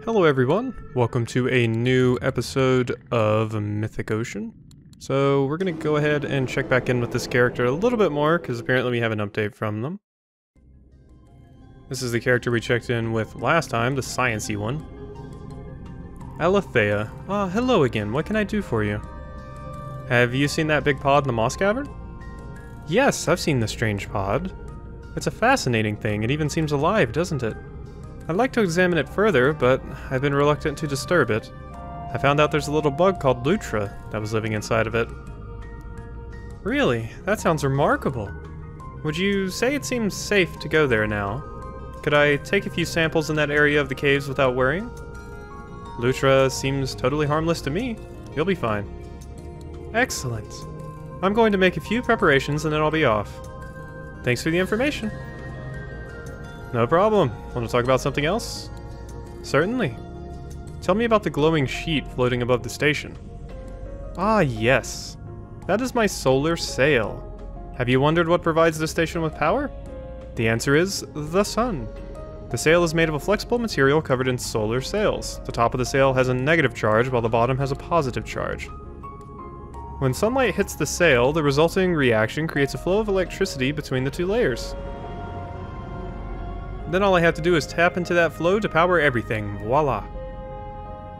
Hello everyone, welcome to a new episode of Mythic Ocean. So we're going to go ahead and check back in with this character a little bit more, because apparently we have an update from them. This is the character we checked in with last time, the sciencey one. Alethea. Ah, hello again, what can I do for you? Have you seen that big pod in the moss cavern? Yes, I've seen the strange pod. It's a fascinating thing, it even seems alive, doesn't it? I'd like to examine it further, but I've been reluctant to disturb it. I found out there's a little bug called Lutra that was living inside of it. Really? That sounds remarkable. Would you say it seems safe to go there now? Could I take a few samples in that area of the caves without worrying? Lutra seems totally harmless to me. You'll be fine. Excellent. I'm going to make a few preparations and then I'll be off. Thanks for the information. No problem. Want to talk about something else? Certainly. Tell me about the glowing sheet floating above the station. Ah, yes. That is my solar sail. Have you wondered what provides the station with power? The answer is the sun. The sail is made of a flexible material covered in solar sails. The top of the sail has a negative charge while the bottom has a positive charge. When sunlight hits the sail, the resulting reaction creates a flow of electricity between the two layers. Then all I have to do is tap into that flow to power everything. Voila.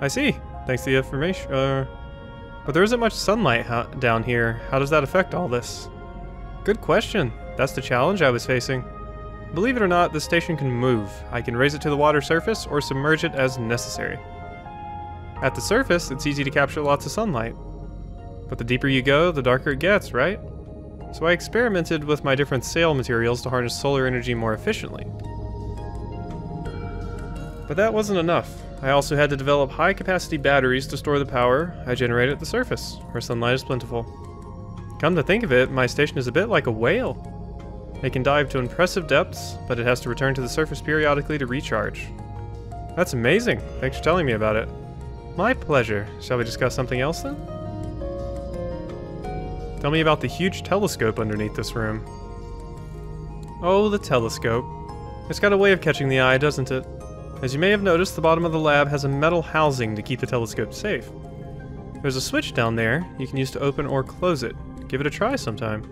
I see. Thanks to the information. But there isn't much sunlight down here. How does that affect all this? Good question. That's the challenge I was facing. Believe it or not, the station can move. I can raise it to the water surface or submerge it as necessary. At the surface, it's easy to capture lots of sunlight. But the deeper you go, the darker it gets, right? So I experimented with my different sail materials to harness solar energy more efficiently. But that wasn't enough. I also had to develop high-capacity batteries to store the power I generate at the surface, where sunlight is plentiful. Come to think of it, my station is a bit like a whale. It can dive to impressive depths, but it has to return to the surface periodically to recharge. That's amazing. Thanks for telling me about it. My pleasure. Shall we discuss something else then? Tell me about the huge telescope underneath this room. Oh, the telescope. It's got a way of catching the eye, doesn't it? As you may have noticed, the bottom of the lab has a metal housing to keep the telescope safe. There's a switch down there you can use to open or close it. Give it a try sometime.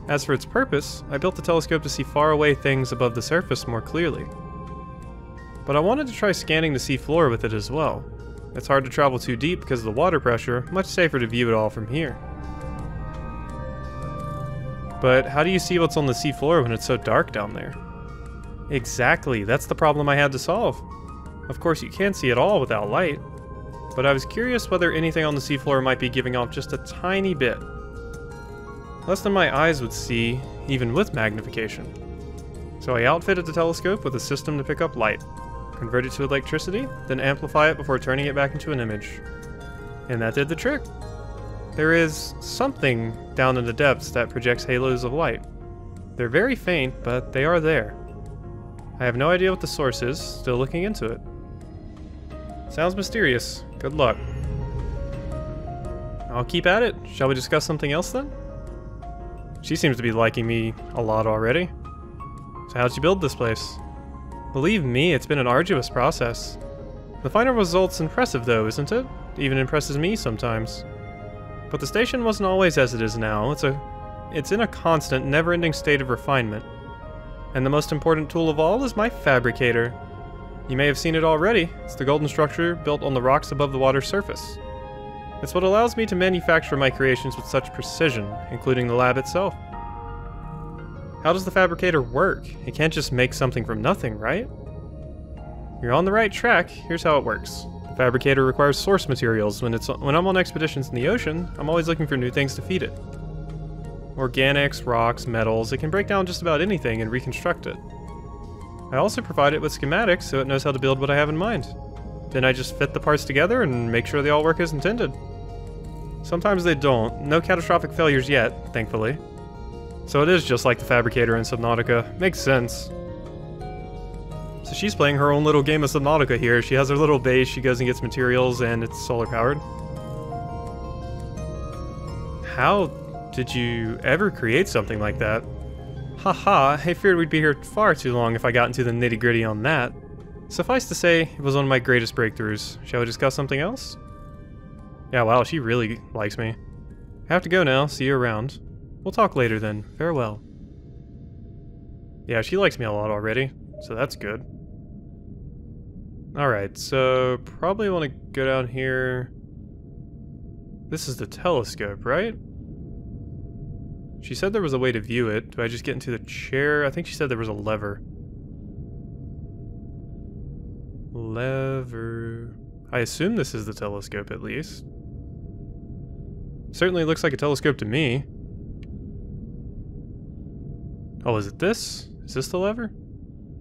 As for its purpose, I built the telescope to see faraway things above the surface more clearly. But I wanted to try scanning the seafloor with it as well. It's hard to travel too deep because of the water pressure, much safer to view it all from here. But how do you see what's on the seafloor when it's so dark down there? Exactly, that's the problem I had to solve. Of course, you can't see it all without light, but I was curious whether anything on the seafloor might be giving off just a tiny bit. Less than my eyes would see, even with magnification. So I outfitted the telescope with a system to pick up light, convert it to electricity, then amplify it before turning it back into an image. And that did the trick. There is something down in the depths that projects halos of light. They're very faint, but they are there. I have no idea what the source is, still looking into it. Sounds mysterious. Good luck. I'll keep at it. Shall we discuss something else then? She seems to be liking me a lot already. So how'd you build this place? Believe me, it's been an arduous process. The final result's impressive though, isn't it? It even impresses me sometimes. But the station wasn't always as it is now. It's in a constant, never-ending state of refinement. And the most important tool of all is my fabricator. You may have seen it already. It's the golden structure built on the rocks above the water's surface. It's what allows me to manufacture my creations with such precision, including the lab itself. How does the fabricator work? It can't just make something from nothing, right? You're on the right track. Here's how it works. The fabricator requires source materials. When I'm on expeditions in the ocean, I'm always looking for new things to feed it. Organics, rocks, metals, it can break down just about anything and reconstruct it. I also provide it with schematics so it knows how to build what I have in mind. Then I just fit the parts together and make sure they all work as intended. Sometimes they don't. No catastrophic failures yet, thankfully. So it is just like the fabricator in Subnautica. Makes sense. So she's playing her own little game of Subnautica here. She has her little base, she goes and gets materials, and it's solar powered. How did you ever create something like that? Haha, I feared we'd be here far too long if I got into the nitty-gritty on that. Suffice to say, it was one of my greatest breakthroughs. Shall we discuss something else? Yeah, wow, she really likes me. I have to go now, see you around. We'll talk later then, farewell. Yeah, she likes me a lot already, so that's good. Alright, so probably want to go down here. This is the telescope, right? She said there was a way to view it. Do I just get into the chair? I think she said there was a lever. Lever... I assume this is the telescope at least. Certainly looks like a telescope to me. Oh, is it this? Is this the lever?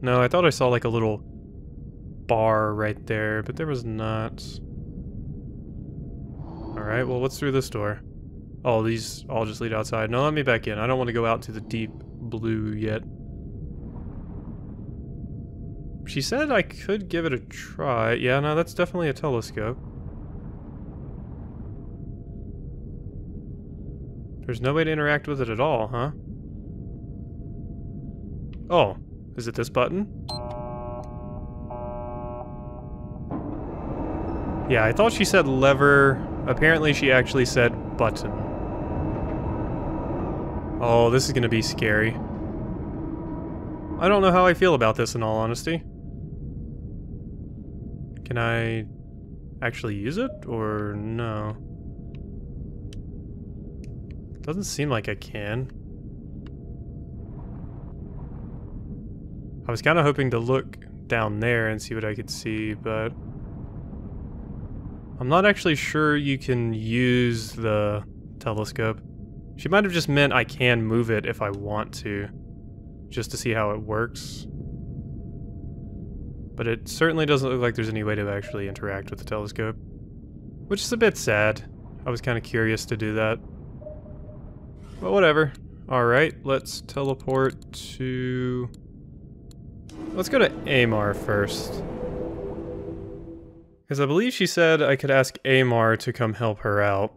No, I thought I saw like a little bar right there, but there was not. Alright, well, what's through this door? Oh, these all just lead outside. No, let me back in. I don't want to go out to the deep blue yet. She said I could give it a try. Yeah, no, that's definitely a telescope. There's no way to interact with it at all, huh? Oh, is it this button? Yeah, I thought she said lever. Apparently she actually said button. Oh, this is gonna be scary. I don't know how I feel about this in all honesty. Can I actually use it, or no? Doesn't seem like I can. I was kind of hoping to look down there and see what I could see, but I'm not actually sure you can use the telescope. She might have just meant I can move it if I want to, just to see how it works. But it certainly doesn't look like there's any way to actually interact with the telescope, which is a bit sad. I was kind of curious to do that. But whatever. Alright, let's teleport to... Let's go to Amar first. Because I believe she said I could ask Amar to come help her out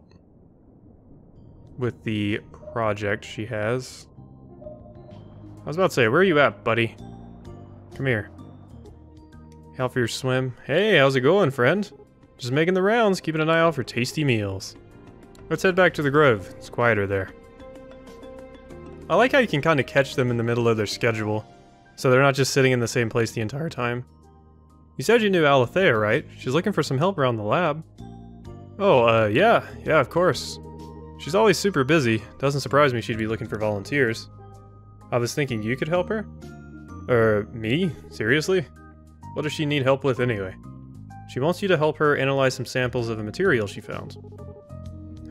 with the project she has. I was about to say, where are you at, buddy? Come here. Out for your swim. Hey, how's it going, friend? Just making the rounds, keeping an eye out for tasty meals. Let's head back to the grove. It's quieter there. I like how you can kind of catch them in the middle of their schedule, so they're not just sitting in the same place the entire time. You said you knew Alethea, right? She's looking for some help around the lab. Oh, yeah, of course. She's always super busy. Doesn't surprise me she'd be looking for volunteers. I was thinking you could help her? Me? Seriously? What does she need help with anyway? She wants you to help her analyze some samples of a material she found.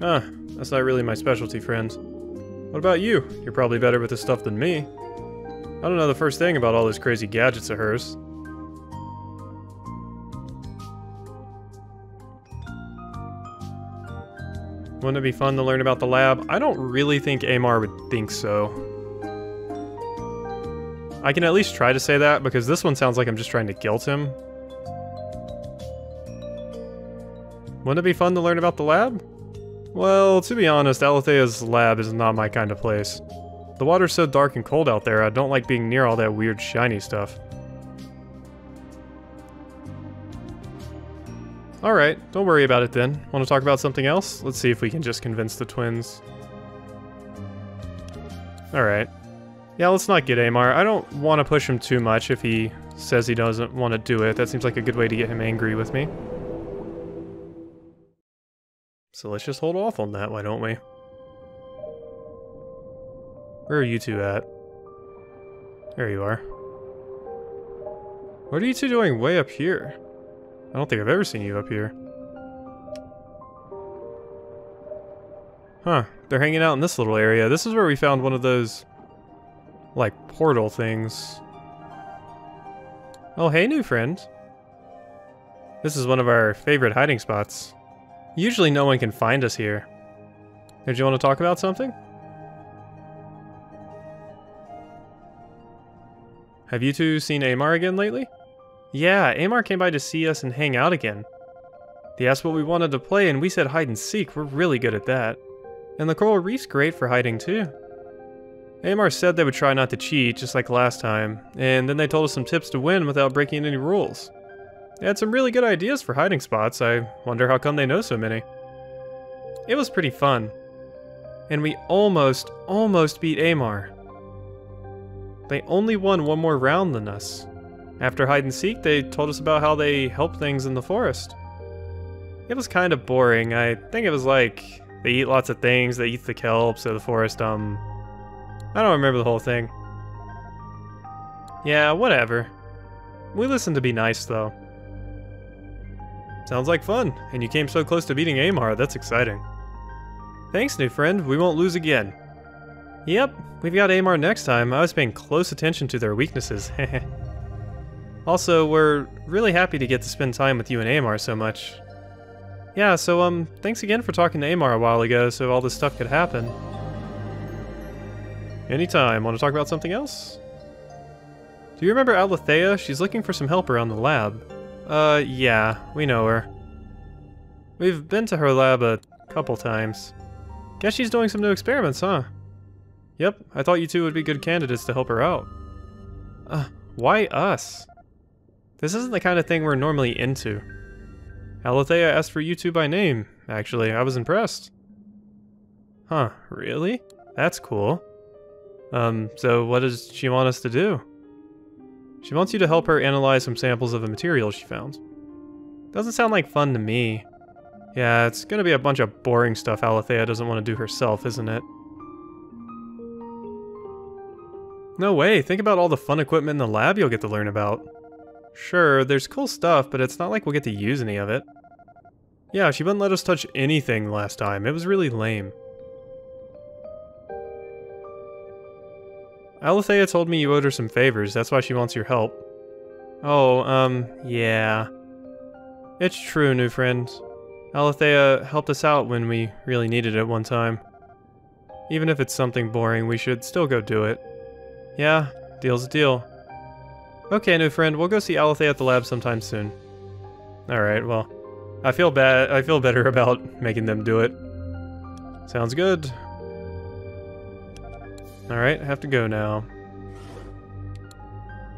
Huh, that's not really my specialty, friend. What about you? You're probably better with this stuff than me. I don't know the first thing about all those crazy gadgets of hers. Wouldn't it be fun to learn about the lab? I don't really think Amar would think so. I can at least try to say that, because this one sounds like I'm just trying to guilt him. Wouldn't it be fun to learn about the lab? Well, to be honest, Alethea's lab is not my kind of place. The water's so dark and cold out there, I don't like being near all that weird shiny stuff. Alright, don't worry about it then. Want to talk about something else? Let's see if we can just convince the twins. Alright. Yeah, let's not get Amar. I don't want to push him too much if he says he doesn't want to do it. That seems like a good way to get him angry with me. So let's just hold off on that, why don't we? Where are you two at? There you are. What are you two doing way up here? I don't think I've ever seen you up here. Huh, they're hanging out in this little area. This is where we found one of those, like, portal things. Oh, hey, new friend. This is one of our favorite hiding spots. Usually no one can find us here. Did you want to talk about something? Have you two seen Amar again lately? Yeah, Amar came by to see us and hang out again. He asked what we wanted to play and we said hide and seek. We're really good at that. And the coral reef's great for hiding too. AMR said they would try not to cheat, just like last time, and then they told us some tips to win without breaking any rules. They had some really good ideas for hiding spots. I wonder how come they know so many. It was pretty fun. And we almost beat AMR. They only won one more round than us. After hide and seek, they told us about how they help things in the forest. It was kind of boring. I think it was like, they eat lots of things, they eat the kelp, so the forest, I don't remember the whole thing. Yeah, whatever. We listened to be nice, though. Sounds like fun, and you came so close to beating AMR, that's exciting. Thanks, new friend, we won't lose again. Yep, we've got AMR next time. I was paying close attention to their weaknesses. Also, we're really happy to get to spend time with you and AMR so much. Yeah, so thanks again for talking to AMR a while ago so all this stuff could happen. Anytime. Want to talk about something else? Do you remember Alethea? She's looking for some help around the lab. Yeah, we know her. We've been to her lab a couple times. Guess she's doing some new experiments, huh? Yep, I thought you two would be good candidates to help her out. Why us? This isn't the kind of thing we're normally into. Alethea asked for you two by name, actually. I was impressed. Huh, really? That's cool. So what does she want us to do? She wants you to help her analyze some samples of a material she found. Doesn't sound like fun to me. Yeah, it's gonna be a bunch of boring stuff Alethea doesn't want to do herself, isn't it? No way, think about all the fun equipment in the lab you'll get to learn about. Sure, there's cool stuff, but it's not like we'll get to use any of it. Yeah, she wouldn't let us touch anything last time. It was really lame. Alethea told me you owed her some favors, that's why she wants your help. Oh, yeah. It's true, new friend. Alethea helped us out when we really needed it one time. Even if it's something boring, we should still go do it. Yeah, deal's a deal. Okay, new friend, we'll go see Alethea at the lab sometime soon. Alright, well, I feel better about making them do it. Sounds good. Alright, I have to go now.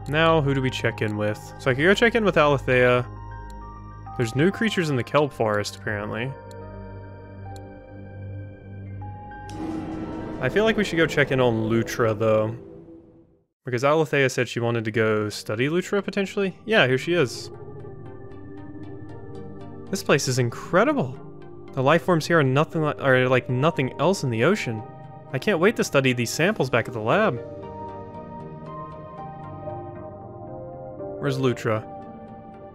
Now, who do we check in with? So I can go check in with Alethea. There's new creatures in the kelp forest, apparently. I feel like we should go check in on Lutra, though. Because Alethea said she wanted to go study Lutra, potentially? Yeah, here she is. This place is incredible! The life forms here are like nothing else in the ocean. I can't wait to study these samples back at the lab. Where's Lutra?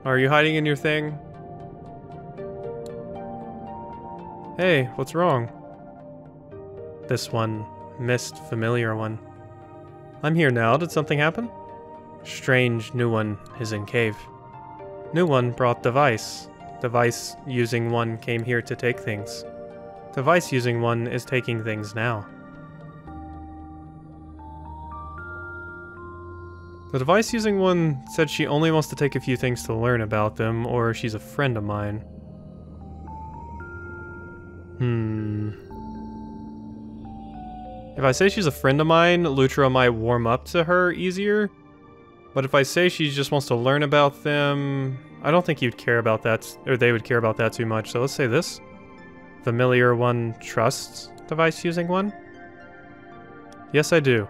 Are you hiding in your thing? Hey, what's wrong? This one. Missed familiar one. I'm here now. Did something happen? Strange new one is in cave. New one brought device. Device using one came here to take things. Device using one is taking things now. The device using one said she only wants to take a few things to learn about them, or she's a friend of mine. If I say she's a friend of mine, Lutra might warm up to her easier. But if I say she just wants to learn about them, I don't think you'd care about that, or they would care about that too much. So let's say this. Familiar one trusts device using one? Yes, I do.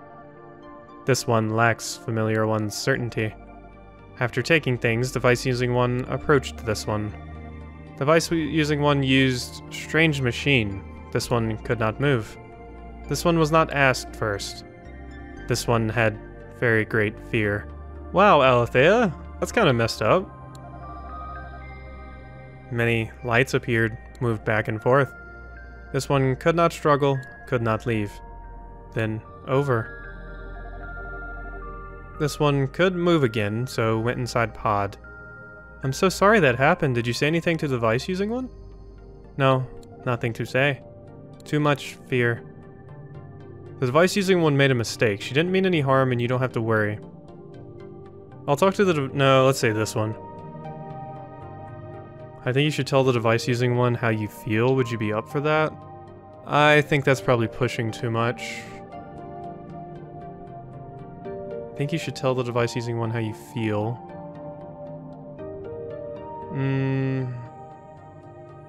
This one lacks familiar one's certainty. After taking things, device using one approached this one. Device using one used strange machine. This one could not move. This one was not asked first. This one had very great fear. Wow, Alethea, that's kind of messed up. Many lights appeared, moved back and forth. This one could not struggle, could not leave. Then over. This one could move again, so went inside pod. I'm so sorry that happened. Did you say anything to the device using one? No, nothing to say. Too much fear. The device using one made a mistake. She didn't mean any harm and you don't have to worry. I'll talk to the no, let's say this one. I think you should tell the device using one how you feel. Would you be up for that? I think that's probably pushing too much. think you should tell the device using one how you feel.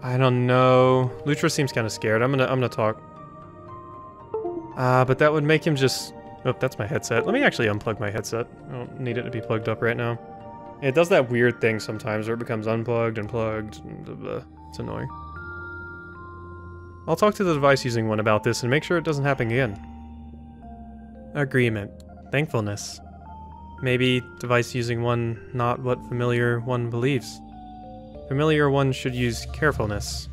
I don't know. Lutra seems kind of scared. I'm gonna talk. But that would make him just... Oh, that's my headset. Let me actually unplug my headset. I don't need it to be plugged up right now. It does that weird thing sometimes where it becomes unplugged and plugged. It's annoying. I'll talk to the device using one about this and make sure it doesn't happen again. Agreement. Thankfulness. Maybe device using one not what familiar one believes. Familiar one should use carefulness.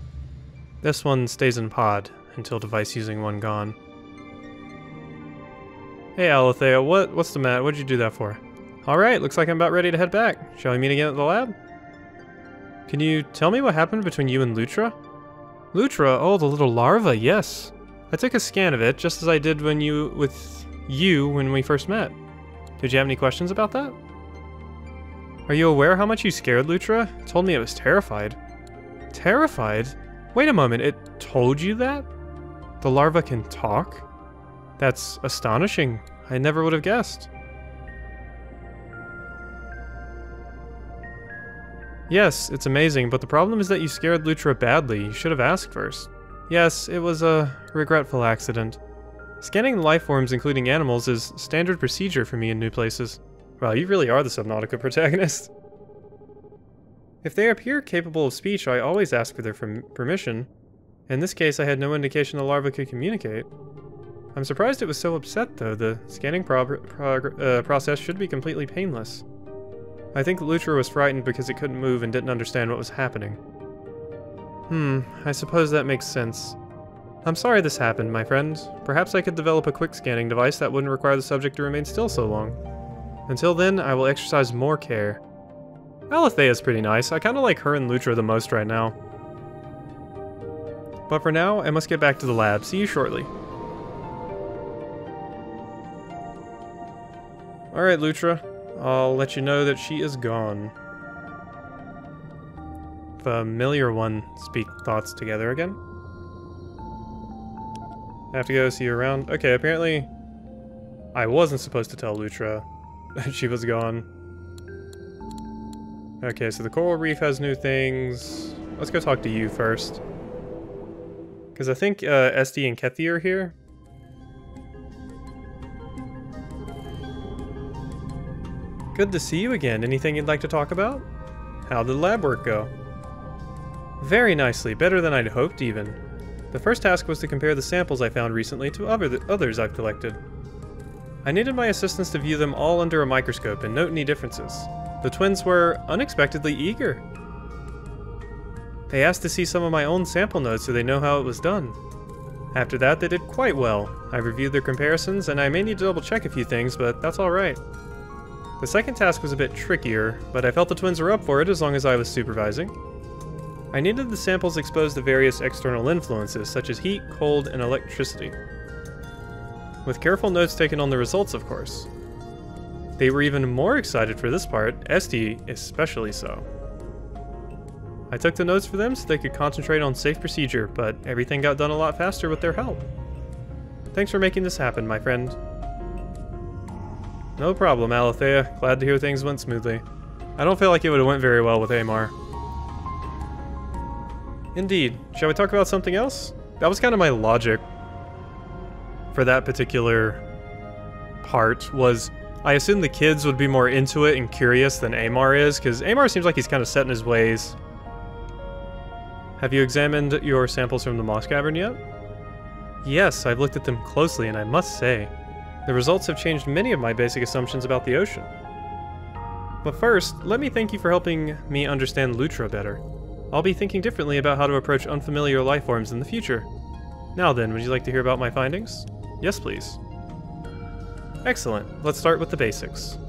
This one stays in pod until device using one gone. Hey Alethea, what's the matter? What'd you do that for? Alright, looks like I'm about ready to head back. Shall we meet again at the lab? Can you tell me what happened between you and Lutra? Lutra? Oh, the little larva, yes. I took a scan of it, just as I did when we first met. Did you have any questions about that? Are you aware how much you scared Lutra? It told me it was terrified. Terrified? Wait a moment, it told you that? The larva can talk? That's astonishing. I never would have guessed. Yes, it's amazing, but the problem is that you scared Lutra badly. You should have asked first. Yes, it was a regretful accident. Scanning the life forms, including animals, is standard procedure for me in new places. Wow, you really are the Subnautica protagonist. If they appear capable of speech, I always ask for their permission. In this case, I had no indication the larva could communicate. I'm surprised it was so upset, though. The scanning process should be completely painless. I think Lutra was frightened because it couldn't move and didn't understand what was happening. I suppose that makes sense. I'm sorry this happened, my friend. Perhaps I could develop a quick scanning device that wouldn't require the subject to remain still so long. Until then, I will exercise more care. Alethea is pretty nice. I kind of like her and Lutra the most right now. But for now, I must get back to the lab. See you shortly. Alright, Lutra. I'll let you know that she is gone. Familiar one, speak thoughts together again. I have to go see you around. Okay, apparently I wasn't supposed to tell Lutra that she was gone. Okay, so the coral reef has new things. Let's go talk to you first. Because I think SD and Kethy are here. Good to see you again. Anything you'd like to talk about? How did the lab work go? Very nicely, better than I'd hoped even. The first task was to compare the samples I found recently to others I've collected. I needed my assistants to view them all under a microscope and note any differences. The twins were unexpectedly eager. They asked to see some of my own sample notes so they know how it was done. After that, they did quite well. I reviewed their comparisons, and I may need to double check a few things, but that's alright. The second task was a bit trickier, but I felt the twins were up for it as long as I was supervising. I needed the samples exposed to various external influences, such as heat, cold, and electricity. With careful notes taken on the results, of course. They were even more excited for this part, Esty especially so. I took the notes for them so they could concentrate on safe procedure, but everything got done a lot faster with their help. Thanks for making this happen, my friend. No problem, Alethea. Glad to hear things went smoothly. I don't feel like it would have went very well with Amar. Indeed. Shall we talk about something else? That was kind of my logic for that particular part, was I assumed the kids would be more into it and curious than Amar is, because Amar seems like he's kind of set in his ways. Have you examined your samples from the Moss Cavern yet? Yes, I've looked at them closely, and I must say, the results have changed many of my basic assumptions about the ocean. But first, let me thank you for helping me understand Lutra better. I'll be thinking differently about how to approach unfamiliar life forms in the future. Now then, would you like to hear about my findings? Yes, please. Excellent. Let's start with the basics.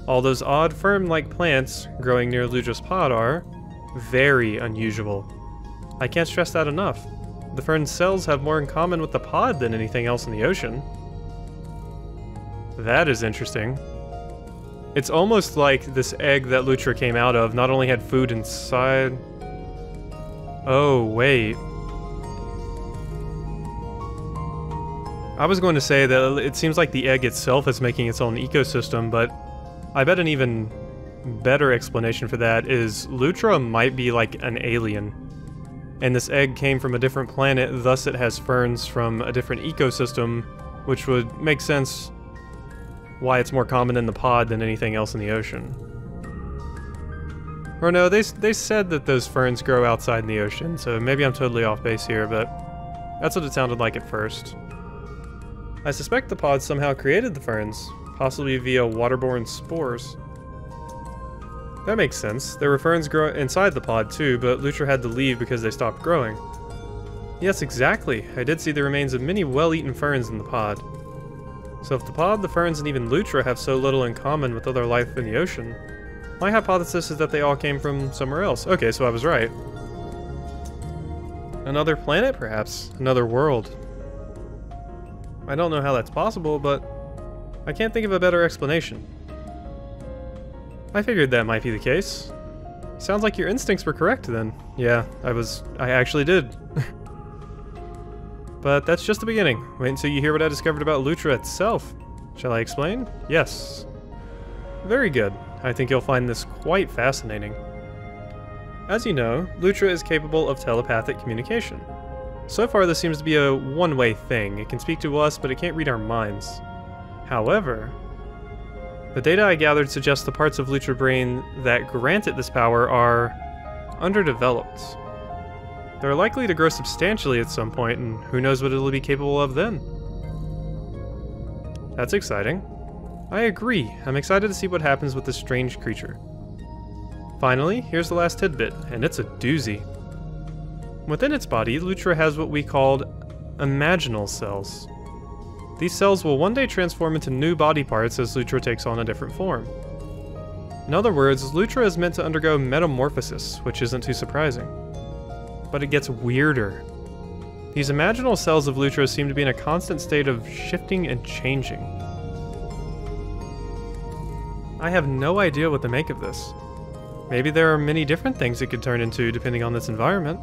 All those odd fern-like plants growing near Lutra's pod are very unusual. I can't stress that enough. The fern's cells have more in common with the pod than anything else in the ocean. That is interesting. It's almost like this egg that Lutra came out of not only had food inside... Oh, wait. I was going to say that it seems like the egg itself is making its own ecosystem, but I bet an even better explanation for that is Lutra might be like an alien. And this egg came from a different planet, thus it has ferns from a different ecosystem, which would make sense why it's more common in the pod than anything else in the ocean. Or no, they said that those ferns grow outside in the ocean, so maybe I'm totally off base here, but that's what it sounded like at first. I suspect the pod somehow created the ferns, possibly via waterborne spores. That makes sense. There were ferns grow inside the pod too, but Lutra had to leave because they stopped growing. Yes, exactly. I did see the remains of many well-eaten ferns in the pod. So if the pod, the ferns, and even Lutra have so little in common with other life in the ocean, my hypothesis is that they all came from somewhere else. Okay, so I was right. Another planet, perhaps? Another world? I don't know how that's possible, but I can't think of a better explanation. I figured that might be the case. Sounds like your instincts were correct then. Yeah, I actually did. But that's just the beginning. Wait until you hear what I discovered about Lutra itself. Shall I explain? Yes. Very good. I think you'll find this quite fascinating. As you know, Lutra is capable of telepathic communication. So far this seems to be a one-way thing. It can speak to us, but it can't read our minds. However, the data I gathered suggests the parts of Lutra brain that grant it this power are underdeveloped. They're likely to grow substantially at some point, and who knows what it'll be capable of then. That's exciting. I agree. I'm excited to see what happens with this strange creature. Finally, here's the last tidbit, and it's a doozy. Within its body, Lutra has what we called imaginal cells. These cells will one day transform into new body parts as Lutra takes on a different form. In other words, Lutra is meant to undergo metamorphosis, which isn't too surprising. But it gets weirder. These imaginal cells of Lutra seem to be in a constant state of shifting and changing. I have no idea what to make of this. Maybe there are many different things it could turn into depending on its environment.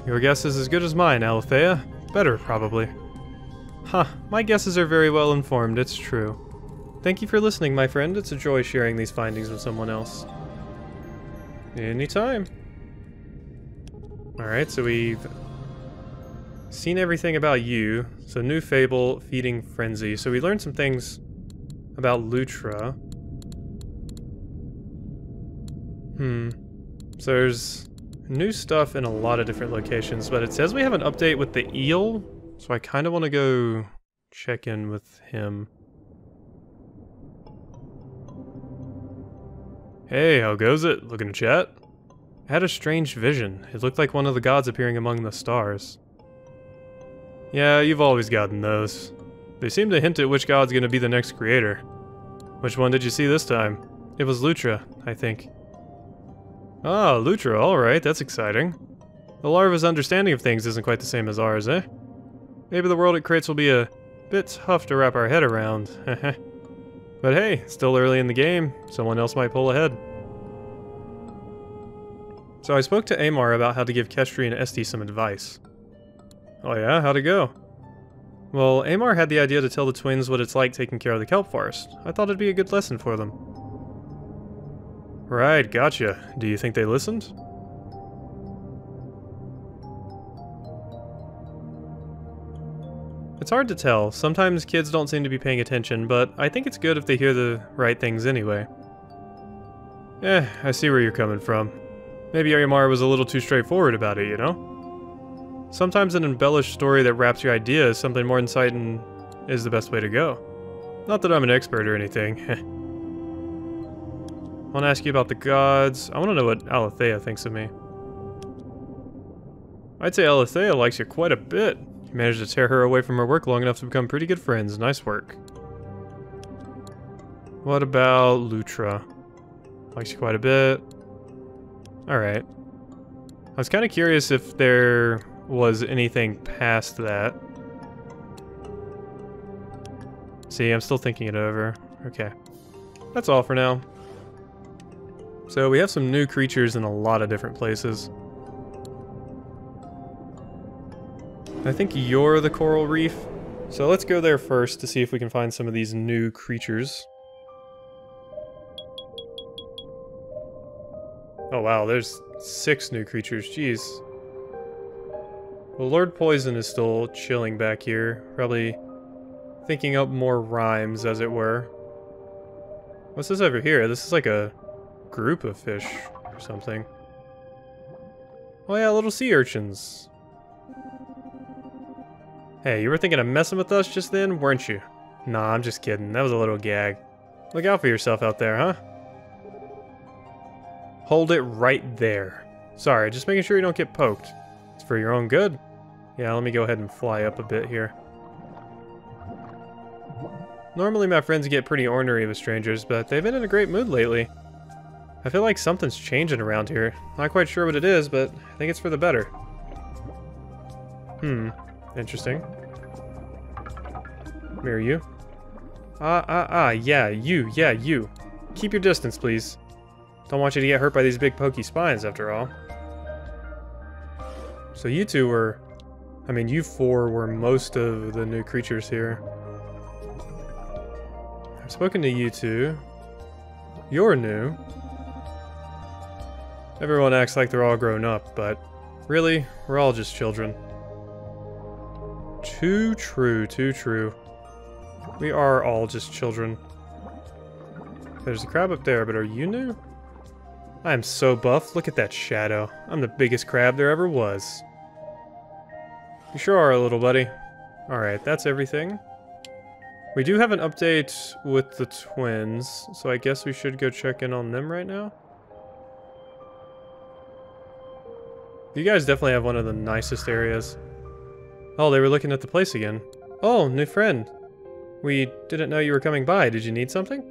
Your guess is as good as mine, Alethea. Better, probably. Huh, my guesses are very well informed, it's true. Thank you for listening, my friend. It's a joy sharing these findings with someone else. Anytime. Alright, so we've seen everything about you. So new fable, feeding frenzy. So we learned some things about Lutra. So there's new stuff in a lot of different locations, but it says we have an update with the eel, so I kind of want to go check in with him. Hey, how goes it? Looking to chat? I had a strange vision. It looked like one of the gods appearing among the stars. Yeah, you've always gotten those. They seem to hint at which god's gonna be the next creator. Which one did you see this time? It was Lutra, I think. Ah, Lutra, alright, that's exciting. The larva's understanding of things isn't quite the same as ours, eh? Maybe the world it creates will be a bit tough to wrap our head around, But hey, still early in the game, someone else might pull ahead. So I spoke to Amar about how to give Kestri and Esti some advice. Oh yeah, how'd it go? Well, Amar had the idea to tell the twins what it's like taking care of the kelp forest. I thought it'd be a good lesson for them. Right, gotcha. Do you think they listened? It's hard to tell. Sometimes kids don't seem to be paying attention, but I think it's good if they hear the right things anyway. I see where you're coming from. Maybe Amar was a little too straightforward about it, you know? Sometimes an embellished story that wraps your idea as something more inciting is the best way to go. Not that I'm an expert or anything. I want to ask you about the gods. I want to know what Alethea thinks of me. I'd say Alethea likes you quite a bit. You managed to tear her away from her work long enough to become pretty good friends. Nice work. What about Lutra? Likes you quite a bit. Alright. I was kind of curious if there was anything past that. See, I'm still thinking it over. Okay. That's all for now. So we have some new creatures in a lot of different places. I think you're the coral reef. So let's go there first to see if we can find some of these new creatures. Oh wow, there's 6 new creatures, jeez. Well, Lord Poison is still chilling back here, probably thinking up more rhymes, as it were. What's this over here? This is like a group of fish or something. Oh yeah, little sea urchins. Hey, you were thinking of messing with us just then, weren't you? Nah, I'm just kidding. That was a little gag. Look out for yourself out there, huh? Hold it right there. Sorry, just making sure you don't get poked. It's for your own good. Yeah, let me go ahead and fly up a bit here. Normally my friends get pretty ornery with strangers, but they've been in a great mood lately. I feel like something's changing around here. Not quite sure what it is, but I think it's for the better. Interesting. Where are you? Yeah, you. Keep your distance, please. Don't want you to get hurt by these big pokey spines, after all. So you two were... I mean, you 4 were most of the new creatures here. I've spoken to you two. You're new. Everyone acts like they're all grown up, but really, we're all just children. Too true, too true. We are all just children. There's a crab up there, but are you new? I am so buff, look at that shadow. I'm the biggest crab there ever was. You sure are, little buddy. Alright, that's everything. We do have an update with the twins, so I guess we should go check in on them right now. You guys definitely have one of the nicest areas. Oh, they were looking at the place again. Oh, new friend. We didn't know you were coming by. Did you need something?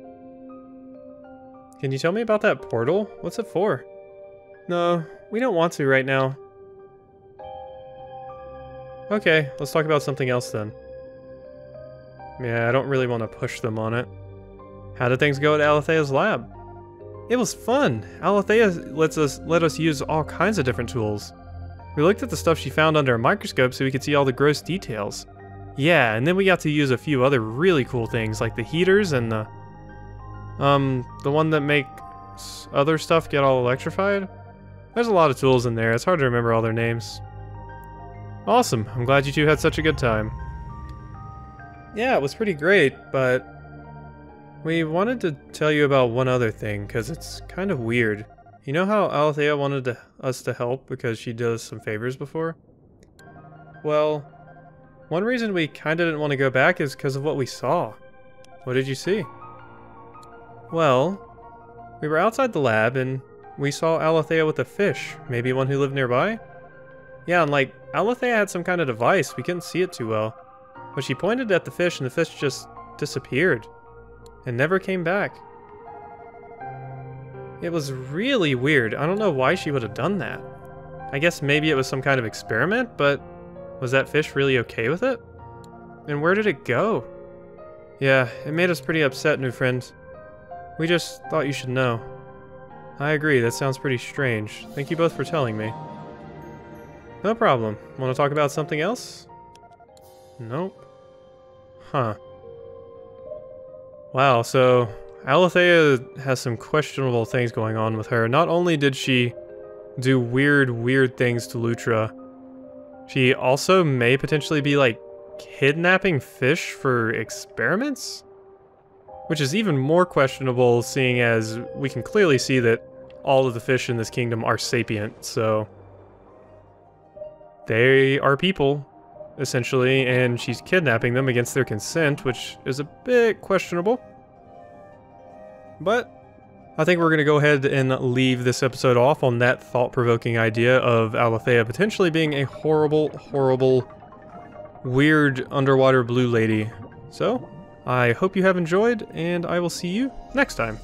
Can you tell me about that portal? What's it for? No, we don't want to right now. Okay, let's talk about something else then. Yeah, I don't really want to push them on it. How did things go at Alethea's lab? It was fun. Alethea let us use all kinds of different tools. We looked at the stuff she found under a microscope so we could see all the gross details. Yeah, and then we got to use a few other really cool things like the heaters and the one that makes other stuff get all electrified. There's a lot of tools in there. It's hard to remember all their names. Awesome. I'm glad you two had such a good time. Yeah, it was pretty great, but we wanted to tell you about one other thing, because it's kind of weird. You know how Alethea wanted us to help because she did us some favors before? Well, one reason we kinda didn't want to go back is because of what we saw. What did you see? Well, we were outside the lab and we saw Alethea with a fish, maybe one who lived nearby? Yeah, and like, Alethea had some kind of device, we couldn't see it too well. But she pointed at the fish and the fish just disappeared. And never came back. It was really weird. I don't know why she would have done that. I guess maybe it was some kind of experiment, but was that fish really okay with it? And where did it go? Yeah, it made us pretty upset, new friend. We just thought you should know. I agree, that sounds pretty strange. Thank you both for telling me. No problem. Want to talk about something else? Nope. Huh. Wow, so Alethea has some questionable things going on with her. Not only did she do weird things to Lutra, she also may potentially be like kidnapping fish for experiments? Which is even more questionable, seeing as we can clearly see that all of the fish in this kingdom are sapient, so they are people, essentially, and she's kidnapping them against their consent, which is a bit questionable. But I think we're going to go ahead and leave this episode off on that thought-provoking idea of Alethea potentially being a horrible, weird underwater blue lady. So, I hope you have enjoyed, and I will see you next time.